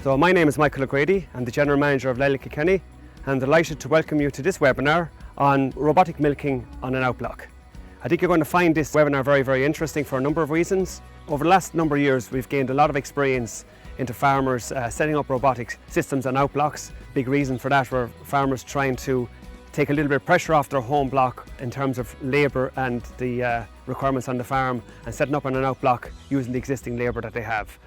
So my name is Michael O'Grady. I'm the General Manager of Lely and I'm delighted to welcome you to this webinar on robotic milking on an outblock. I think you're going to find this webinar very interesting for a number of reasons. Over the last number of years we've gained a lot of experience into farmers setting up robotic systems on outblocks. Big reason for that were farmers trying to take a little bit of pressure off their home block in terms of labour and the requirements on the farm, and setting up on an outblock using the existing labour that they have.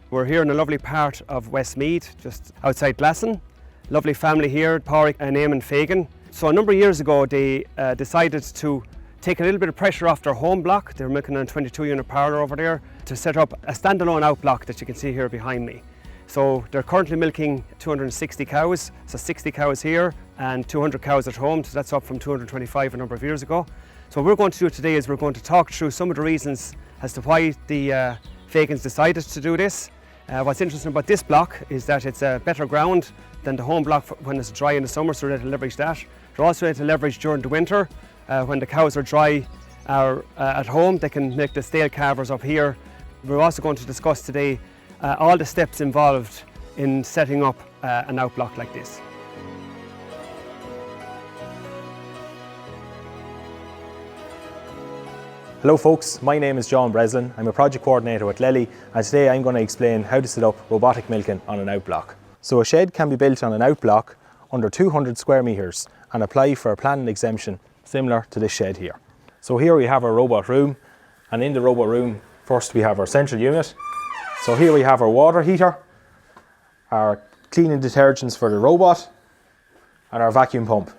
We're here in a lovely part of Westmeath, just outside Glasson. Lovely family here, Padraig and Eamon Fagan. So a number of years ago they decided to take a little bit of pressure off their home block. They were milking on a 22-unit parlour over there to set up a standalone outblock that you can see here behind me. So they're currently milking 260 cows, so 60 cows here and 200 cows at home, so that's up from 225 a number of years ago. So what we're going to do today is we're going to talk through some of the reasons as to why the Fagans decided to do this. What's interesting about this block is that it's a better ground than the home block when it's dry in the summer, so we're able to leverage that. We're also able to leverage during the winter. When the cows are dry at home, they can milk the stale calvers up here. We're also going to discuss today all the steps involved in setting up an outblock like this. Hello folks, my name is John Breslin. I'm a project coordinator with Lely, and today I'm going to explain how to set up robotic milking on an outblock. So a shed can be built on an outblock under 200 square metres and apply for a planning exemption similar to this shed here. So here we have our robot room, and in the robot room first we have our central unit. So here we have our water heater, our cleaning detergents for the robot and our vacuum pump.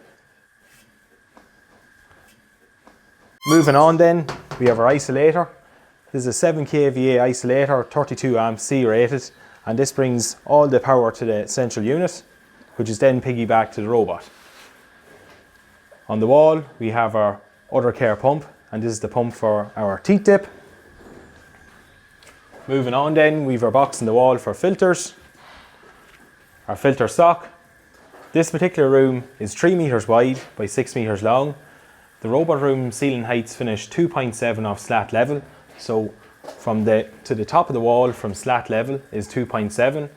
Moving on then, we have our isolator. This is a 7 kVA isolator, 32 amps C rated, and this brings all the power to the central unit, which is then piggybacked to the robot. On the wall we have our other care pump, and this is the pump for our teat dip. Moving on then, we have our box in the wall for filters, our filter sock. This particular room is 3 metres wide by 6 metres long. The robot room ceiling heights finish 2.7 off slat level, so from to the top of the wall from slat level is 2.7,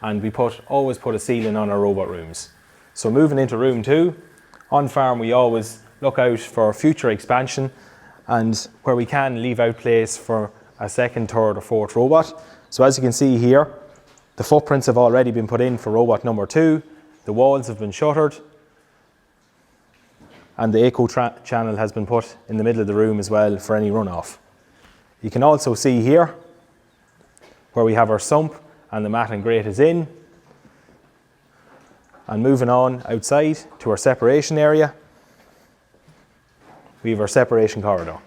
and we always put a ceiling on our robot rooms. So moving into room 2, on farm we always look out for future expansion, and where we can leave out place for a second, third or fourth robot. So as you can see here, the footprints have already been put in for robot number 2, the walls have been shuttered, and the eco channel has been put in the middle of the room as well for any runoff. You can also see here where we have our sump and the mat and grate is in. And moving on outside to our separation area, we have our separation corridor.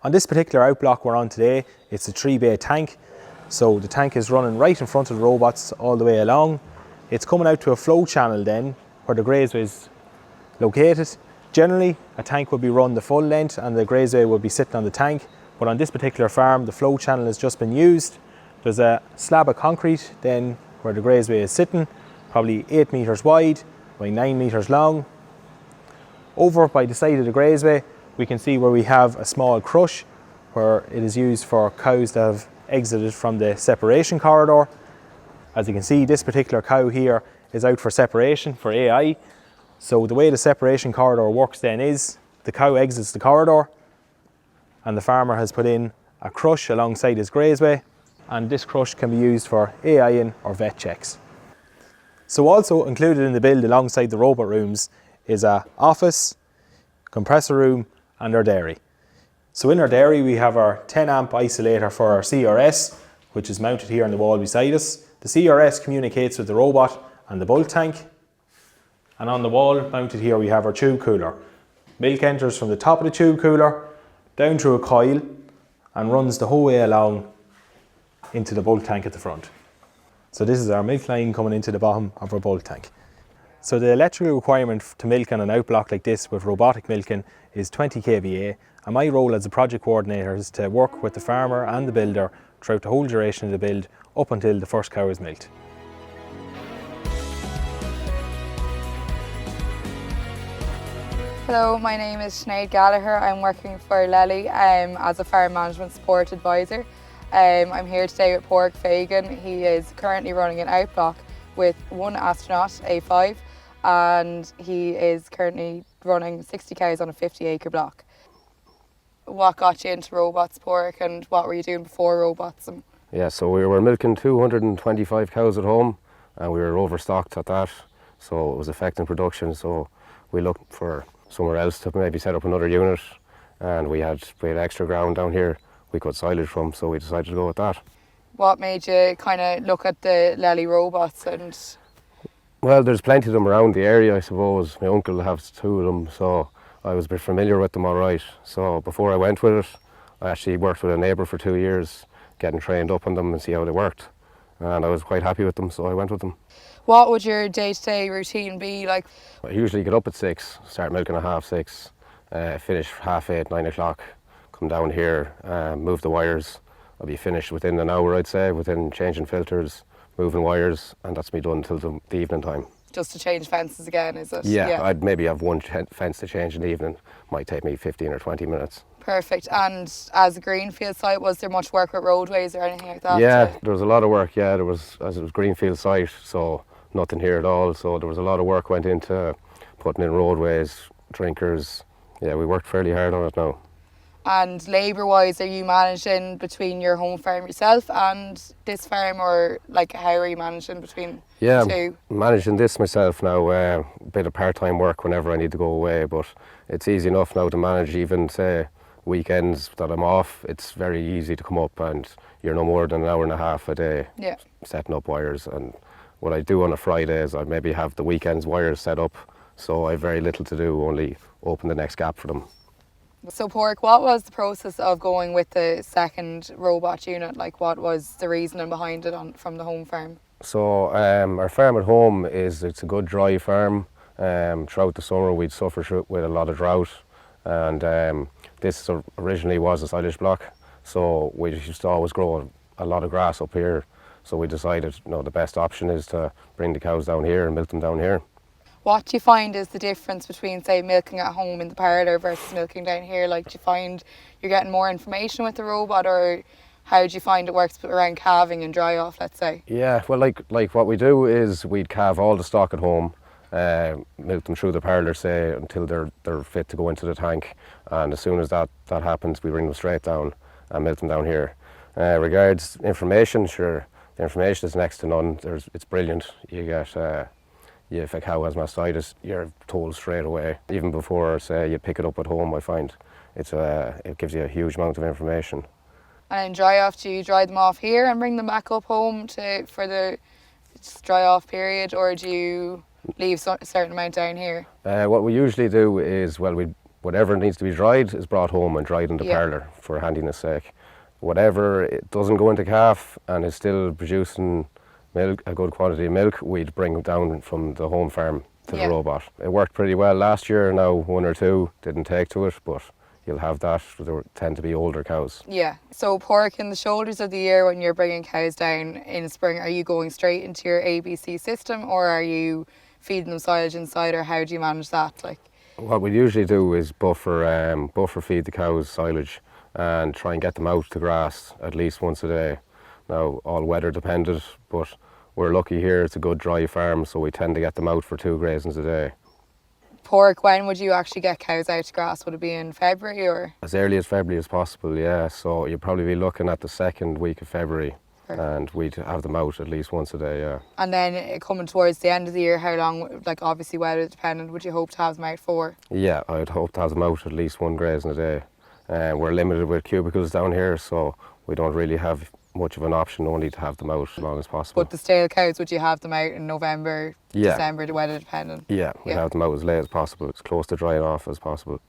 On this particular outblock we're on today, it's a 3-bay tank. So the tank is running right in front of the robots all the way along. It's coming out to a flow channel then, where the grazeway is located. Generally, a tank would be run the full length and the grazeway would be sitting on the tank. But on this particular farm, the flow channel has just been used. There's a slab of concrete then where the grazeway is sitting, probably 8 metres wide by 9 metres long. Over by the side of the grazeway, we can see where we have a small crush where it is used for cows that have exited from the separation corridor. As you can see, this particular cow here is out for separation for AI. So the way the separation corridor works then is the cow exits the corridor and the farmer has put in a crush alongside his grazeway, and this crush can be used for AIing or vet checks. So also included in the build alongside the robot rooms is a office, compressor room and our dairy. So in our dairy we have our 10 amp isolator for our CRS, which is mounted here on the wall beside us. The CRS communicates with the robot and the bulk tank. And on the wall mounted here we have our tube cooler. Milk enters from the top of the tube cooler down through a coil and runs the whole way along into the bulk tank at the front. So this is our milk line coming into the bottom of our bulk tank. So the electrical requirement to milk on an outblock like this with robotic milking is 20 kVA, and my role as a project coordinator is to work with the farmer and the builder throughout the whole duration of the build up until the first cow is milked. Hello, my name is Sinead Gallagher. I'm working for Lely as a farm management support advisor. I'm here today with Padraig Fagan. He is currently running an outblock with one astronaut, A5, and he is currently running 60 cows on a 50-acre block. What got you into robots, Padraig, and what were you doing before robots? Yeah, so we were milking 225 cows at home, and we were overstocked at that, so it was affecting production. So we looked for somewhere else to maybe set up another unit, and we had extra ground down here we could silage from, so we decided to go with that. What made you kind of look at the Lely robots? And well, there's plenty of them around the area, I suppose. My uncle has 2 of them, so I was a bit familiar with them all right. So before I went with it, I actually worked with a neighbour for 2 years, getting trained up on them and see how they worked. And I was quite happy with them, so I went with them. what would your day-to-day routine be like? I usually get up at 6, start milking at 6:30, finish 8:30, 9 o'clock, come down here, move the wires. I'll be finished within an hour, I'd say, within changing filters, moving wires, and that's me done till the evening time. Just to change fences again, is it? Yeah, I'd maybe have one fence to change in the evening. Might take me 15 or 20 minutes. Perfect. And as a greenfield site, was there much work with roadways or anything like that? Yeah, there was a lot of work. Yeah, there was, as it was greenfield site, so nothing here at all. So there was a lot of work went into putting in roadways, drinkers. Yeah, we worked fairly hard on it now. And labour-wise, are you managing between your home farm yourself and this farm, or like how are you managing between Yeah, the two? managing this myself now, a bit of part-time work whenever I need to go away, but it's easy enough now to manage. Even say weekends that I'm off, it's very easy to come up, and you're no more than an hour and a half a day Yeah. setting up wires. And what I do on a Friday is I maybe have the weekend's wires set up, so I have very little to do, only open the next gap for them. So Padraig, what was the process of going with the second robot unit? Like, what was the reasoning behind it from the home farm? So our farm at home it's a good dry farm. Throughout the summer we'd suffer with a lot of drought, and this originally was a silage block, so we used to always grow a lot of grass up here. So we decided, the best option is to bring the cows down here and milk them down here. What do you find is the difference between, say, milking at home in the parlour versus milking down here? Like, do you find you're getting more information with the robot, or how do you find it works around calving and dry off, let's say? Yeah, well, like what we do is we'd calve all the stock at home, milk them through the parlour, say, until they're fit to go into the tank, and as soon as that happens, we bring them straight down and milk them down here. Regards information, sure, the information is next to none. It's brilliant. You get if a cow has mastitis, you're told straight away. Even before, say, you pick it up at home, I find it gives you a huge amount of information. And in dry off, do you dry them off here and bring them back up home for the dry off period, or do you leave a certain amount down here? What we usually do is, whatever needs to be dried is brought home and dried in the parlour for handiness sake. Whatever it doesn't go into calf and is still producing milk, a good quantity of milk, we'd bring down from the home farm to the robot. It worked pretty well last year. Now 1 or 2 didn't take to it, but you'll have that. There tend to be older cows. Yeah. So Padraig, in the shoulders of the year when you're bringing cows down in spring, are you going straight into your ABC system, or are you feeding them silage inside, or how do you manage that? Like, what we usually do is buffer feed the cows silage and try and get them out to grass at least once a day. Now, all weather dependent, but we're lucky here, it's a good dry farm, so we tend to get them out for 2 grazings a day. Padraig, when would you actually get cows out to grass? Would it be in February, or? As early as February as possible, yeah. So you'll probably be looking at the 2nd week of February. Perfect. And we'd have them out at least once a day, yeah. And then coming towards the end of the year, how long, like obviously weather dependent, would you hope to have them out for? Yeah, I'd hope to have them out at least 1 grazing a day. We're limited with cubicles down here, so we don't really have much of an option, only to have them out as long as possible. But the stale cows, would you have them out in November, December, the weather dependent? Yeah, we'd have them out as late as possible, as close to drying off as possible.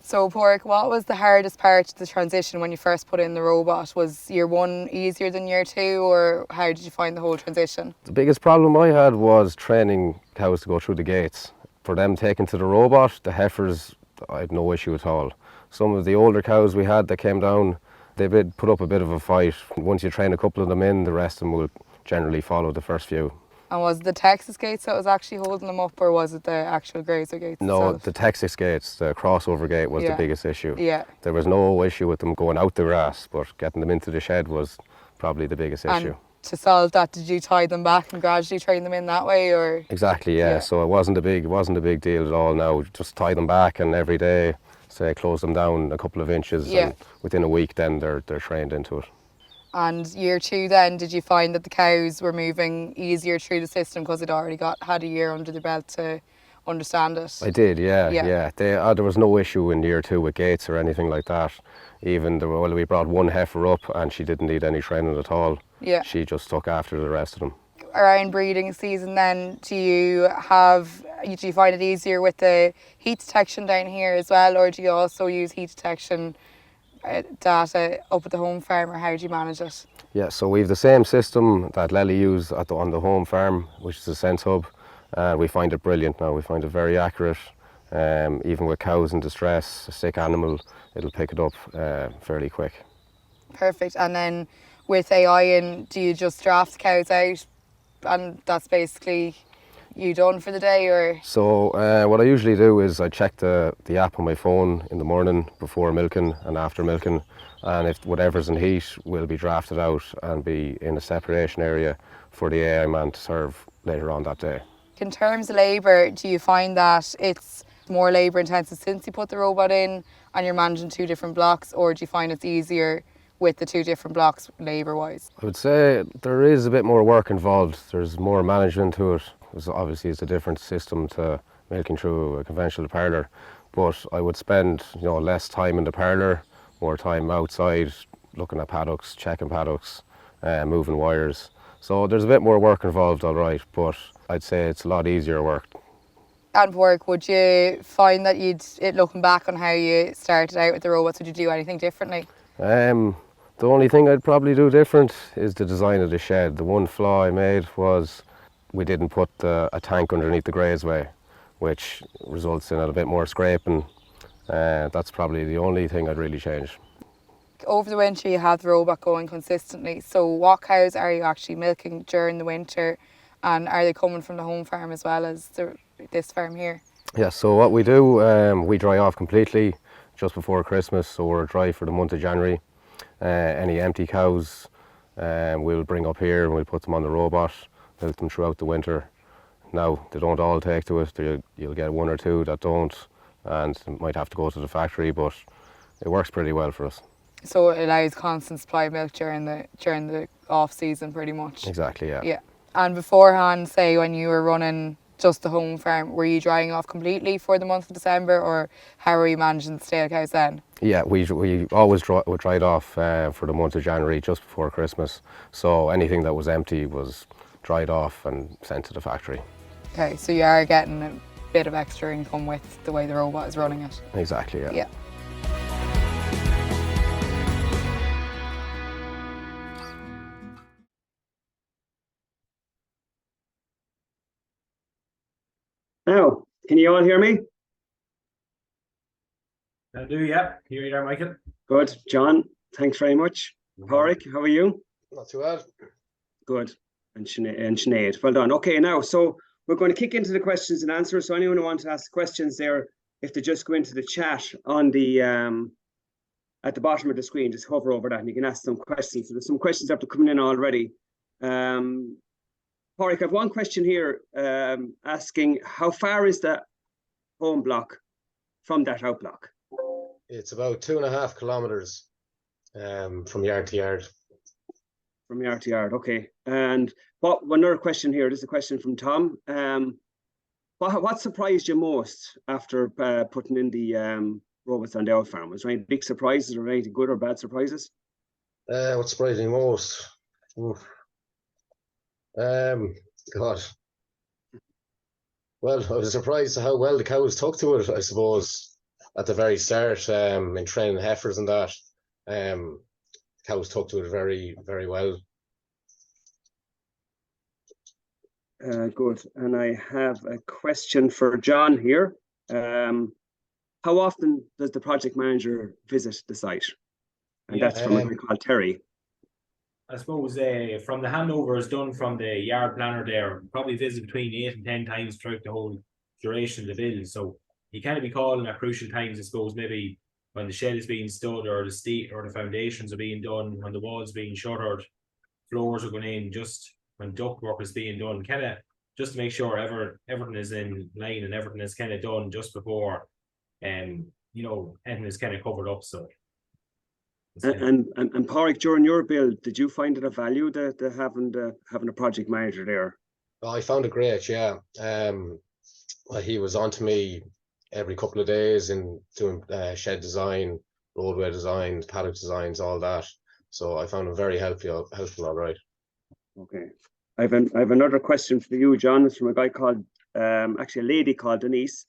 So Padraig, what was the hardest part of the transition when you first put in the robot? Was year 1 easier than year 2, or how did you find the whole transition? The biggest problem I had was training cows to go through the gates. For them taken to the robot, the heifers, I had no issue at all. Some of the older cows we had that came down, they put up a bit of a fight. Once you train a couple of them in, the rest of them will generally follow the first few. And was it the Texas gates that was actually holding them up, or was it the actual grazer gates No, itself? the Texas gates, the crossover gate was the Yeah. biggest issue. Yeah. There was no issue with them going out the grass, but getting them into the shed was probably the biggest issue. And to solve that, did you tie them back and gradually train them in that way, or? Exactly, yeah. Yeah. So it wasn't a big deal at all now. Just tie them back and every day, say, close them down a couple of inches, Yeah. and within a week then they're trained into it. And year 2 then, did you find that the cows were moving easier through the system because they'd already had a year under their belt to understand it? I did, yeah. Yeah. There was no issue in year 2 with gates or anything like that. Even we brought one heifer up and she didn't need any training at all. Yeah. She just took after the rest of them. Around breeding season then, do you find it easier with the heat detection down here as well, or do you also use heat detection data up at the home farm, or how do you manage it? Yeah, so we have the same system that Lely use on the home farm, which is a Sense Hub. We find it brilliant now. We find it very accurate. Even with cows in distress, a sick animal, it'll pick it up fairly quick. Perfect. And then with AI in, do you just draft the cows out and that's basically you done for the day, or? So what I usually do is I check the app on my phone in the morning before milking and after milking, and if whatever's in heat will be drafted out and be in a separation area for the AI man to serve later on that day. In terms of labour, do you find that it's more labour intensive since you put the robot in and you're managing 2 different blocks, or do you find it's easier with the 2 different blocks labour wise? I would say there is a bit more work involved. There's more management to it. Obviously it's a different system to milking through a conventional parlour, but I would spend less time in the parlour, more time outside looking at paddocks, checking paddocks, moving wires. So there's a bit more work involved, all right, but I'd say it's a lot easier work. And work, would you find that looking back on how you started out with the robots, would you do anything differently? The only thing I'd probably do different is the design of the shed. The one flaw I made was we didn't put a tank underneath the grazeway, which results in a bit more scraping. That's probably the only thing I'd really change. Over the winter you have the robot going consistently, so what cows are you actually milking during the winter, and are they coming from the home farm as well as this farm here? Yeah, so what we do, we dry off completely just before Christmas, so we're dry for the month of January. Any empty cows we'll bring up here and we'll put them on the robot, milk them throughout the winter. Now, they don't all take to it. You'll get 1 or 2 that don't, and might have to go to the factory, but it works pretty well for us. So it allows constant supply of milk during the off season, pretty much. Exactly, yeah. Yeah. And beforehand, say when you were running just the home farm, were you drying off completely for the month of December, or how were you managing the stale cows then? Yeah, we always dried off for the month of January just before Christmas. So anything that was empty was dried off and sent to the factory. Okay, so you are getting a bit of extra income with the way the robot is running it. Exactly, yeah. Yeah. Now, can you all hear me? I do, yeah. Hear you there, Michael? Good. John, thanks very much. Padraig, how are you? Not too bad. Good. And Sinead, well done. Okay, now, so we're going to kick into the questions and answers. So anyone who wants to ask questions there, if they just go into the chat on the at the bottom of the screen, just hover over that and you can ask some questions. So there's some questions after coming in already. Padraig, I have one question here asking, how far is the home block from that out block? It's about 2.5 kilometres from yard to yard. From yard to yard, okay. And another question here, this is a question from Tom. What surprised you most after putting in the robots on the out farm? Was there any big surprises or anything good or bad surprises? What surprised me most? God. Well, I was surprised how well the cows took to it, I suppose, at the very start, in training heifers and that. Cows took to it very, very well. Good. And I have a question for John here. How often does the project manager visit the site? And that's from a guy called Terry. I suppose from the handovers done from the yard planner there, probably visit between 8 and 10 times throughout the whole duration of the build. So you can't be calling at crucial times, I suppose, maybe when the shed is being stud or the steel or the foundations are being done, when the walls being shuttered, floors are going in, just when duct work is being done, kind of just to make sure everything is in line and everything is kind of done just before, everything is kind of covered up. So. And Padraig, during your build, did you find it a value that having a project manager there? I found it great, yeah. Well, he was on to me every couple of days in doing shed design, roadway designs, paddock designs, all that. So I found him very helpful, all right. Okay. I have another question for you, John. It's from a guy called, actually a lady called Denise.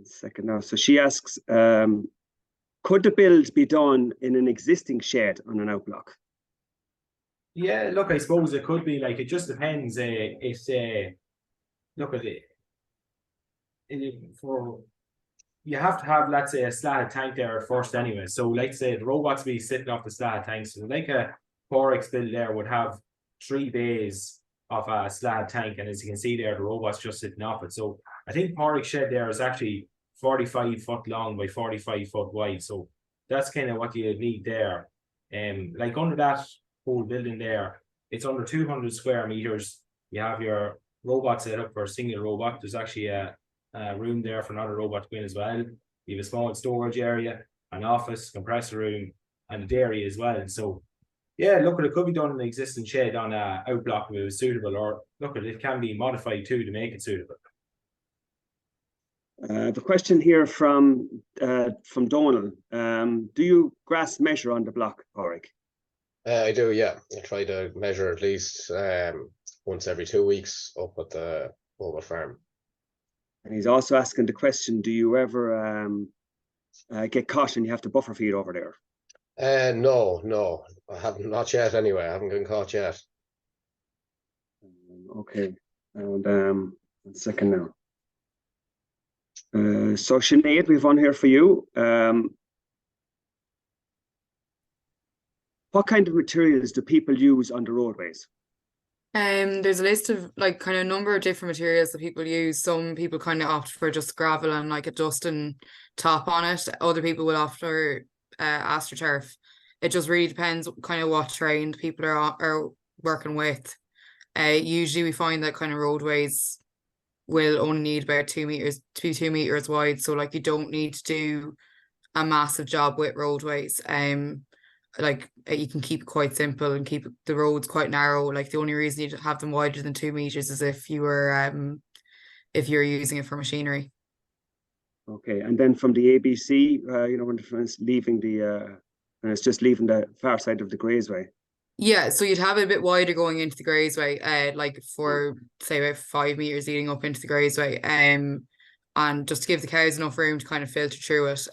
Second now. So she asks, could the build be done in an existing shed on an outblock? Yeah, look, I suppose it could be. Like, it just depends. Look at it. You have to have, let's say, a slatted tank there at first anyway. So let's say the robots be sitting off the slatted tanks. So like a Porex build there would have 3 bays of a slatted tank, and as you can see there, the robot's just sitting off it. So I think Porex shed there is actually 45 foot long by 45 foot wide. So that's kind of what you need there. Like under that whole building there, it's under 200 square meters. You have your robot set up for a single robot. There's actually a room there for another robot to go in as well. You have a small storage area, an office, compressor room, and a dairy as well. So yeah, look, it could be done in an existing shed on a outblock if it was suitable, or look, it can be modified too to make it suitable. The question here from Donald. Do you grass measure on the block, Padraig? I do, yeah. I try to measure at least once every 2 weeks up at the robot farm. And he's also asking the question, do you ever get caught and you have to buffer feed over there? No, I haven't, not yet anyway. I haven't been caught yet. Okay, and 1 second now. So Sinead, we've on here for you. What kind of materials do people use on the roadways? There's a list of like kind of number of different materials that people use. Some people kind of opt for just gravel and like a dusting top on it. Other people will opt for astroturf. It just really depends kind of what terrain people are working with. Usually we find that kind of roadways will only need about 2 meters to be 2 meters wide. So like you don't need to do a massive job with roadways. Like you can keep it quite simple and keep the roads quite narrow. Like the only reason you have them wider than 2 meters is if you're using it for machinery. Okay, and then from the ABC, when it's leaving and it's just leaving the far side of the Greysway. Yeah, so you'd have it a bit wider going into the Greysway, like for say about 5 meters leading up into the Greysway. And just to give the cows enough room to kind of filter through it.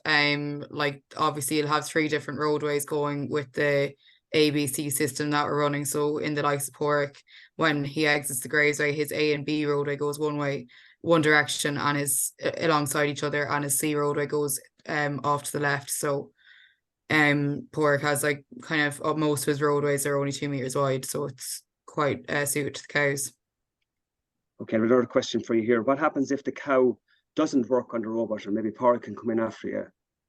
Like obviously you'll have 3 different roadways going with the ABC system that we're running. So in the likes of Porrick, when he exits the Greysway, his A and B roadway goes one direction, and his alongside each other, and his C roadway goes off to the left. So Porrick has like kind of most of his roadways are only 2 meters wide, so it's quite suited to the cows. Okay, another question for you here. What happens if the cow doesn't work on the robot, and maybe Porrick can come in after you?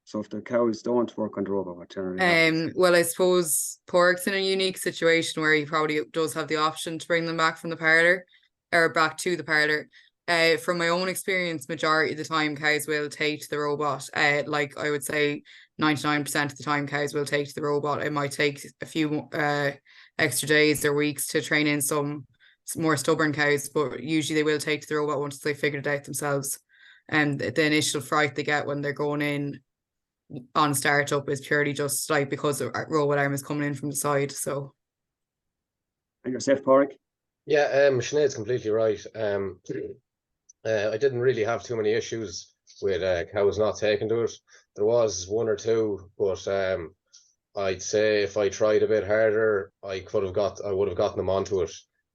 So if the cows don't work on the robot, what generally happens? Well, I suppose Porrick's in a unique situation where he probably does have the option to bring them back from the parlour or back to the parlour. From my own experience, majority of the time cows will take to the robot. Like I would say 99% of the time cows will take to the robot. It might take a few extra days or weeks to train in some more stubborn cows, but usually they will take to the robot once they figured it out themselves. And the initial fright they get when they're going in on startup is purely just like because the robot arm is coming in from the side. So, and yourself, Porrick? Yeah, Sinead's completely right. I didn't really have too many issues with cows not taking to it. There was 1 or 2, but I'd say if I tried a bit harder, I would have gotten them onto it.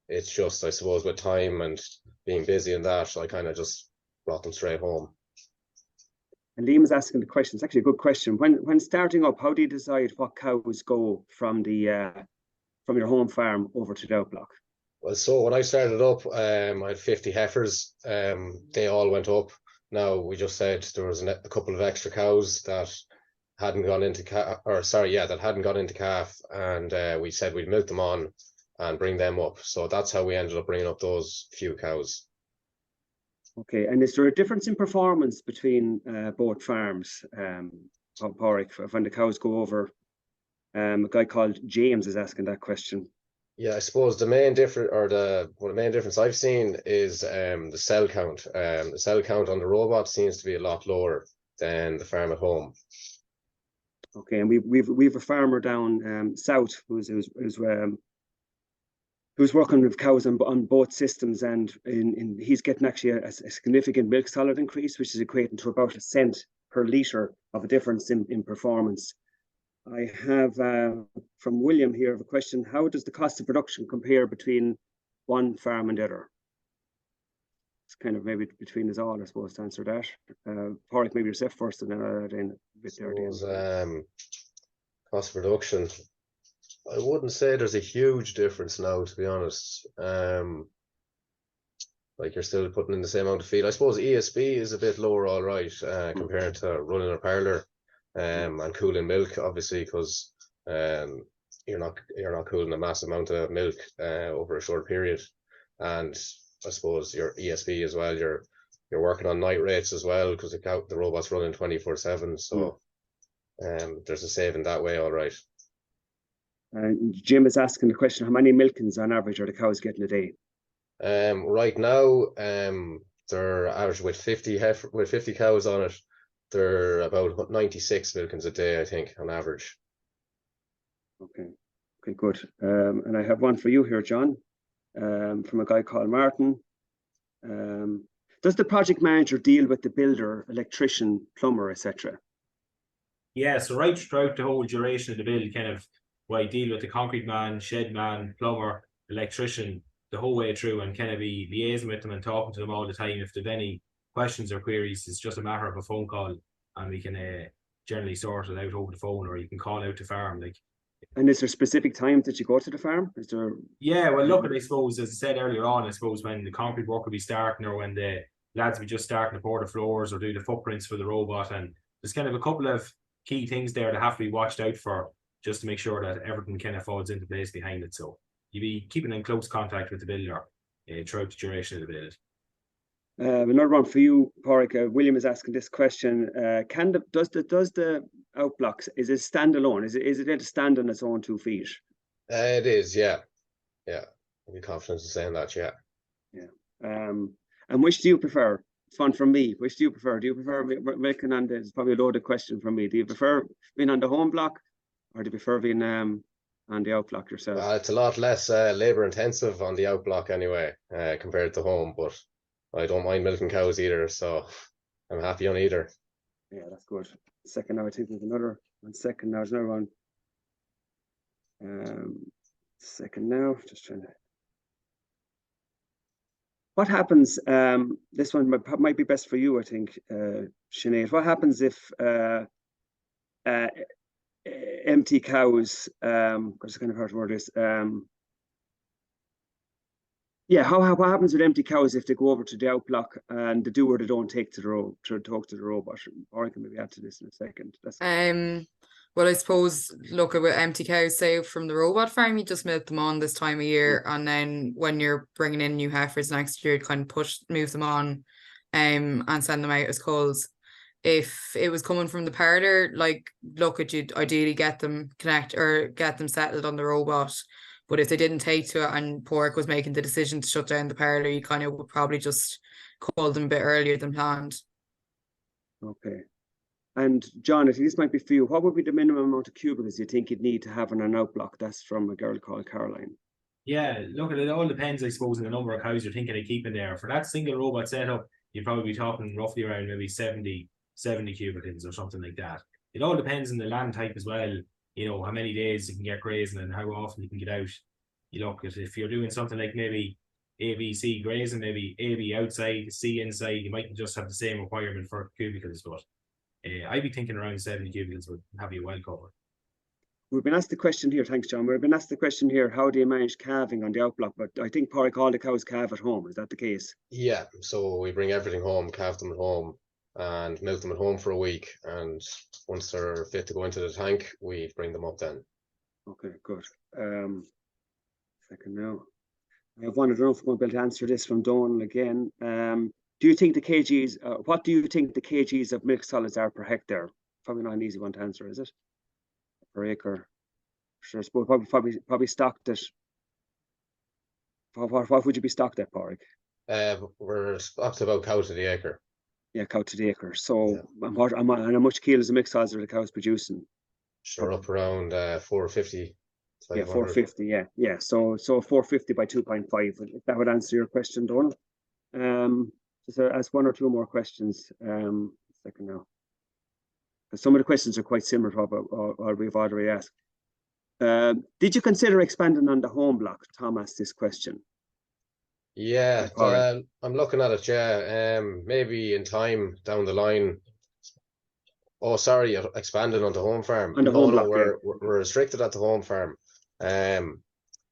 It's just, I suppose, with time and being busy and that, I kind of just brought them straight home. And Liam is asking the question. It's actually a good question. When starting up, how do you decide what cows go from the from your home farm over to the outblock? Well, so when I started up, I had 50 heifers. They all went up. Now we just said there was a couple of extra cows that hadn't gone into that hadn't gone into calf, and we said we'd milk them on and bring them up. So that's how we ended up bringing up those few cows. Okay, and is there a difference in performance between both farms, Padraig, when the cows go over? A guy called James is asking that question. Yeah, I suppose the main difference I've seen is the cell count. The cell count on the robot seems to be a lot lower than the farm at home. Okay, and we've a farmer down south who's working with cows on both systems, and he's getting actually a significant milk solid increase, which is equating to about a cent per litre of a difference in performance. I have from William here a question: how does the cost of production compare between one farm and the other? It's kind of maybe between us all, I suppose, to answer that. Padraig, maybe yourself first, and then I'll add in a bit there. Cost of production, I wouldn't say there's a huge difference now, to be honest. Like, you're still putting in the same amount of feed. I suppose ESB is a bit lower, all right, compared to running a parlour and cooling milk, obviously, because you're not cooling a massive amount of milk over a short period. And I suppose your ESB as well, you're working on night rates as well, because the robot's running 24/7. So there's a saving that way, all right. Jim is asking the question: how many milkings on average are the cows getting a day? Right now, they're average with 50 cows on it. They're about 96 milkings a day, I think, on average. Okay, good. And I have one for you here, John, from a guy called Martin. Does the project manager deal with the builder, electrician, plumber, etc.? Yeah, so right throughout the whole duration of the build, kind of, I deal with the concrete man, shed man, plumber, electrician, the whole way through, and kind of be liaising with them and talking to them all the time. If they've any questions or queries, it's just a matter of a phone call, and we can generally sort it out over the phone, or you can call out to farm. Like, and is there specific times that you go to the farm? Is there? Yeah, well, look, I suppose, as I said earlier on, I suppose when the concrete work will be starting, or when the lads will be just starting to pour the floors or do the footprints for the robot, and there's kind of a couple of key things there that have to be watched out for, just to make sure that everything kind of falls into place behind it. So you'll be keeping in close contact with the builder throughout the duration of the build. Another one for you, Padraig. William is asking this question: does the outblocks, is it standalone? Is it able to stand on its own 2 feet? It is, yeah. I'd be confident in saying that, yeah. And which do you prefer? It's one from me. Which do you prefer? Do you prefer milking on the? It's probably a loaded question from me. Do you prefer being on the home block, or do you prefer being on the outblock yourself? It's a lot less labour intensive on the outblock anyway, compared to home. But I don't mind milking cows either, so I'm happy on either. Yeah, that's good. Second now, I think there's another one. Second now, there's another one. Second now, just trying to. What happens? This one might be best for you, I think, Sinead. What happens if empty cows? It's kind of hard to word this. What happens with empty cows if they go over to the outblock and they do or they don't take to talk to the robot? Or I can maybe add to this in a second. Well, I suppose, look, with empty cows, say from the robot farm, you just milk them on this time of year, and then when you're bringing in new heifers next year, you kind of move them on, and send them out as culls. If it was coming from the parlour, like, look, you'd ideally get them settled on the robot. But if they didn't take to it and Padraig was making the decision to shut down the parlour, you kind of would probably just call them a bit earlier than planned. Okay. And John, I think this might be for you. What would be the minimum amount of cubicles you think you'd need to have on an outblock? That's from a girl called Caroline. Yeah, look, it all depends, I suppose, on the number of cows you're thinking of keeping there. For that single robot setup, you'd probably be talking roughly around maybe 70 cubicles or something like that. It all depends on the land type as well. You know, how many days you can get grazing and how often you can get out. You look at, if you're doing something like maybe A, B, C grazing, maybe A, B outside, C inside, you might just have the same requirement for cubicles, but I'd be thinking around 70 juveniles would have you well covered. We've been asked the question here, thanks John, we've been asked the question here, how do you manage calving on the outblock? But I think Padraig, all the cows calve at home, is that the case? Yeah, so we bring everything home, calve them at home, and milk them at home for a week. And once they're fit to go into the tank, we bring them up then. Okay, good. Second now. I have one, I don't know if I'm going to be able to answer this from Donal again. Do you think the kgs, what do you think the kgs of milk solids are per hectare? Probably not an easy one to answer, is it? Per acre. Sure, I suppose probably stocked at. What would you be stocked at, Padraig? We're stocked about cow to the acre. Yeah, cow to the acre. So, Yeah. and how much kilos of milk solids are the cows producing? Sure, up around 450. Yeah, 500. 450. Yeah. So 450 by 2.5. If that would answer your question, Donal. Just ask one or two more questions. Second now. Some of the questions are quite similar to what we've already asked. Did you consider expanding on the home block? Tom asked this question. Yeah, Padraig. I'm looking at it. Yeah, maybe in time down the line. Oh, sorry, you're expanding on the home farm. On the home block, we're restricted at the home farm.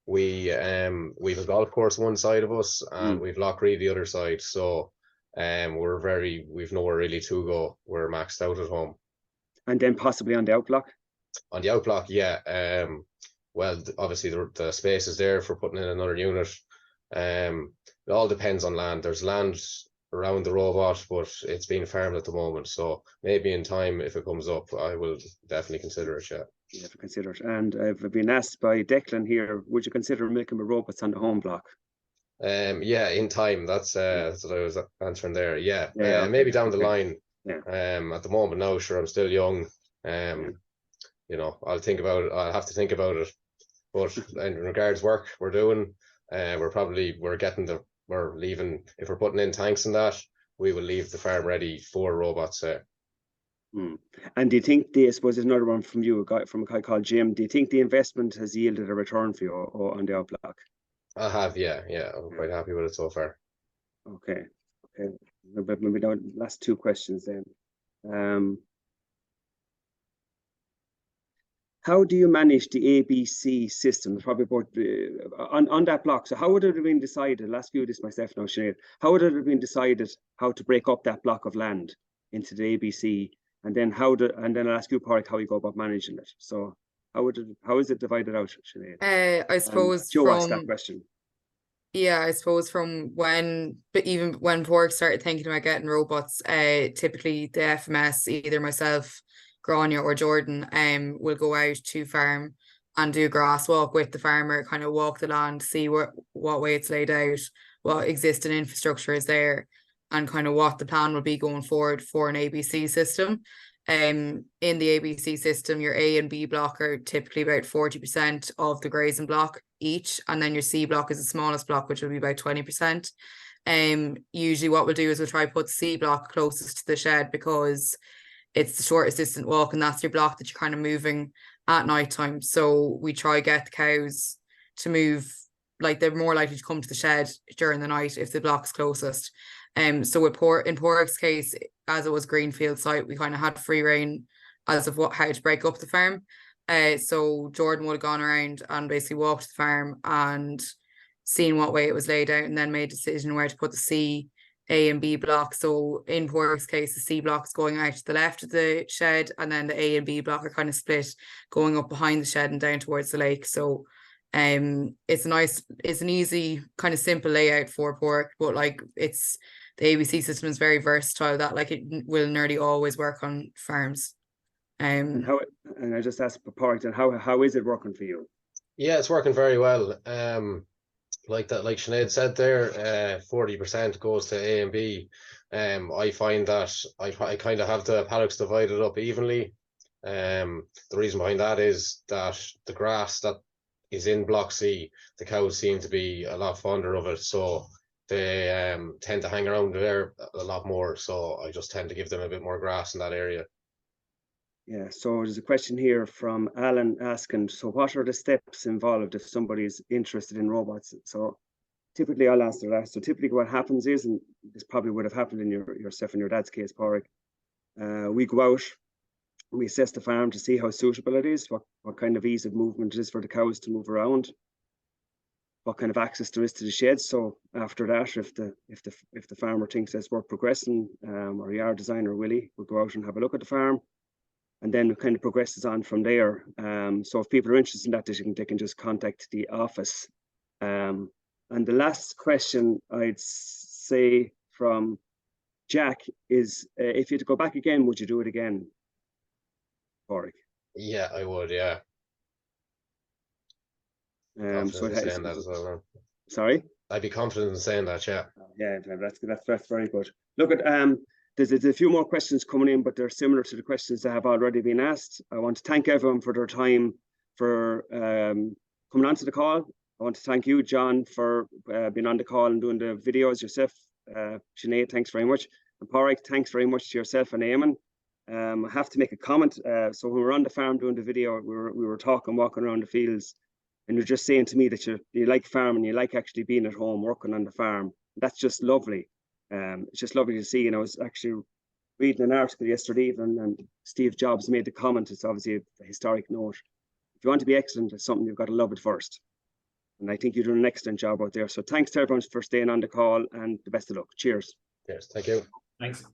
We've a golf course one side of us, and we've Lochreed the other side. So, we've nowhere really to go. We're maxed out at home. And then possibly on the outblock? On the outblock, yeah. Well, obviously the space is there for putting in another unit. It all depends on land. There's land around the robot, but it's being farmed at the moment. So maybe in time, if it comes up, I will definitely consider it. Yeah. You have to consider it. And I've been asked by Declan here, would you consider milking with robots on the home block? Yeah, in time. That's what I was answering there. Yeah. Yeah, okay, maybe down the line. Yeah. At the moment, no, sure, I'm still young. You know, I'll think about it. I'll have to think about it. But in regards work we're doing, we're leaving. If we're putting in tanks and that, we will leave the farm ready for robots there. And do you think I suppose there's another one from you, from a guy called Jim. Do you think the investment has yielded a return for you or on the outblock? I have, yeah. I'm quite happy with it so far. Okay. Maybe the last two questions then. How do you manage the ABC system? Probably about on that block. So how would it have been decided? I'll ask you this myself now, Sinead. How would it have been decided how to break up that block of land into the ABC? And then I'll ask you, Padraig, how you go about managing it. So how is it divided out, Sinead? I suppose Joe asked that question. Yeah, I suppose but even when Padraig started thinking about getting robots, typically the FMS, either myself, Grania or Jordan, will go out to farm and do a grass walk with the farmer, kind of walk the land, see what way it's laid out, what existing infrastructure is there, and kind of what the plan will be going forward for an ABC system. In the ABC system, your A and B block are typically about 40% of the grazing block each, and then your C block is the smallest block, which will be about 20%. Usually what we'll do is we'll try to put the C block closest to the shed because it's the shortest distant walk, and that's your block that you're kind of moving at night time. So we try get the cows to move, like they're more likely to come to the shed during the night if the block's closest. So in Padraig's case, as it was greenfield site, we kind of had free reign as of how to break up the farm. So Jordan would have gone around and basically walked the farm and seen what way it was laid out, and then made a decision where to put the C, A and B block. So in Padraig's case, the C block is going out to the left of the shed, and then the A and B block are kind of split, going up behind the shed and down towards the lake. So it's an easy kind of simple layout for pork, but like the ABC system is very versatile, that like it will nearly always work on farms. Mm-hmm. And I just asked Padraig, and how is it working for you? Yeah, it's working very well. Like Sinead said there, 40% goes to A and B. I find that I kind of have the paddocks divided up evenly. The reason behind that is that the grass that is in block C, the cows seem to be a lot fonder of it, so they tend to hang around there a lot more. So I just tend to give them a bit more grass in that area. Yeah, so there's a question here from Alan asking, so what are the steps involved if somebody's interested in robots? So typically I'll answer that. So typically what happens is, and this probably would have happened in yourself and your dad's case, Padraig, We go out, we assess the farm to see how suitable it is, what kind of ease of movement it is for the cows to move around, what kind of access there is to the sheds. So after that, if the farmer thinks it's worth progressing, or yard designer Willie will go out and have a look at the farm, and then it kind of progresses on from there. So if people are interested in that, they can just contact the office. And the last question I'd say from Jack is, if you had to go back again, would you do it again, Padraig? Yeah, I would. Yeah. So it saying that as well. Man. Sorry. I'd be confident in saying that. Yeah. Yeah, that's very good. Look at there's a few more questions coming in, but they're similar to the questions that have already been asked. I want to thank everyone for their time for coming onto the call. I want to thank you, John, for being on the call and doing the videos yourself. Sinead, thanks very much. And Padraig, thanks very much to yourself and Eamon. I have to make a comment. So when we were on the farm doing the video, we were walking around the fields, and you're just saying to me that you like farming, you like actually being at home, working on the farm. That's just lovely. It's just lovely to see. And I was actually reading an article yesterday evening, and Steve Jobs made the comment. It's obviously a historic note. If you want to be excellent at something, you've got to love it first. And I think you're doing an excellent job out there. So thanks to everyone for staying on the call, and the best of luck. Cheers. Cheers. Thank you. Thanks.